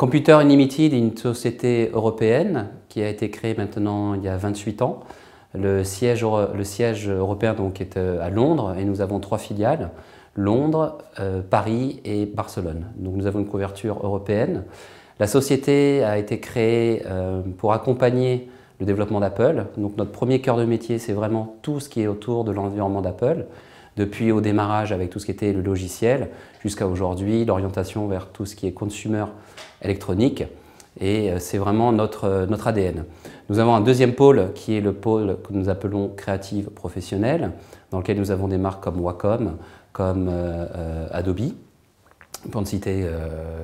Computer Unlimited est une société européenne qui a été créée maintenant il y a 28 ans. Le siège européen donc, est à Londres et nous avons 3 filiales, Londres, Paris et Barcelone. Donc nous avons une couverture européenne. La société a été créée pour accompagner le développement d'Apple. Donc notre premier cœur de métier, c'est vraiment tout ce qui est autour de l'environnement d'Apple. Depuis au démarrage avec tout ce qui était le logiciel, jusqu'à aujourd'hui, l'orientation vers tout ce qui est consumer électronique. Et c'est vraiment notre ADN. Nous avons un deuxième pôle qui est le pôle que nous appelons créative professionnelle, dans lequel nous avons des marques comme Wacom, comme Adobe, pour ne citer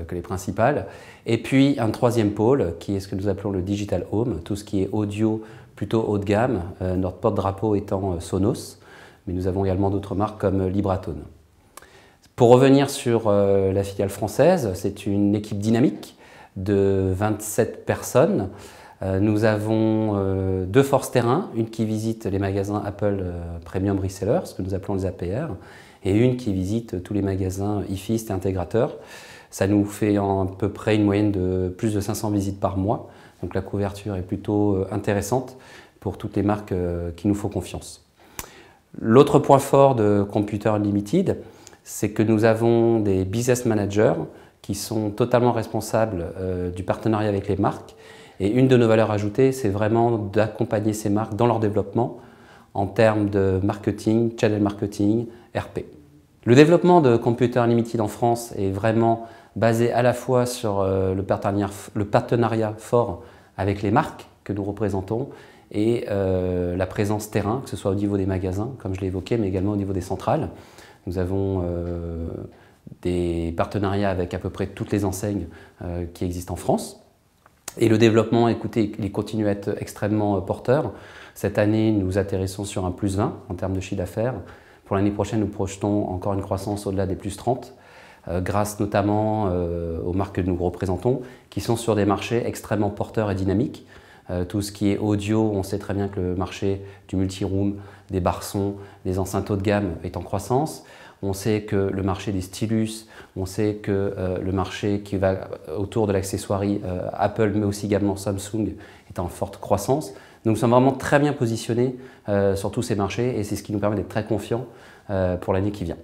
que les principales. Et puis un troisième pôle qui est ce que nous appelons le Digital Home, tout ce qui est audio plutôt haut de gamme, notre porte-drapeau étant Sonos, mais nous avons également d'autres marques comme Libratone. Pour revenir sur la filiale française, c'est une équipe dynamique de 27 personnes. Nous avons 2 forces terrain, une qui visite les magasins Apple Premium Resellers, ce que nous appelons les APR, et une qui visite tous les magasins IFIST et intégrateurs. Ça nous fait à peu près une moyenne de plus de 500 visites par mois, donc la couverture est plutôt intéressante pour toutes les marques qui nous font confiance. L'autre point fort de Computer Unlimited, c'est que nous avons des business managers qui sont totalement responsables du partenariat avec les marques. Et une de nos valeurs ajoutées, c'est vraiment d'accompagner ces marques dans leur développement en termes de marketing, channel marketing, RP. Le développement de Computer Unlimited en France est vraiment basé à la fois sur le partenariat fort avec les marques que nous représentons et la présence terrain, que ce soit au niveau des magasins, comme je l'ai évoqué, mais également au niveau des centrales. Nous avons des partenariats avec à peu près toutes les enseignes qui existent en France. Et le développement, écoutez, il continue à être extrêmement porteur. Cette année, nous atterrissons sur un +20 en termes de chiffre d'affaires. Pour l'année prochaine, nous projetons encore une croissance au-delà des +30, grâce notamment aux marques que nous représentons, qui sont sur des marchés extrêmement porteurs et dynamiques. Tout ce qui est audio, on sait très bien que le marché du multi-room, des barres-sons, des enceintes haut de gamme est en croissance. On sait que le marché des stylus, on sait que le marché qui va autour de l'accessoirie Apple, mais aussi également Samsung, est en forte croissance. Donc nous sommes vraiment très bien positionnés sur tous ces marchés et c'est ce qui nous permet d'être très confiants pour l'année qui vient.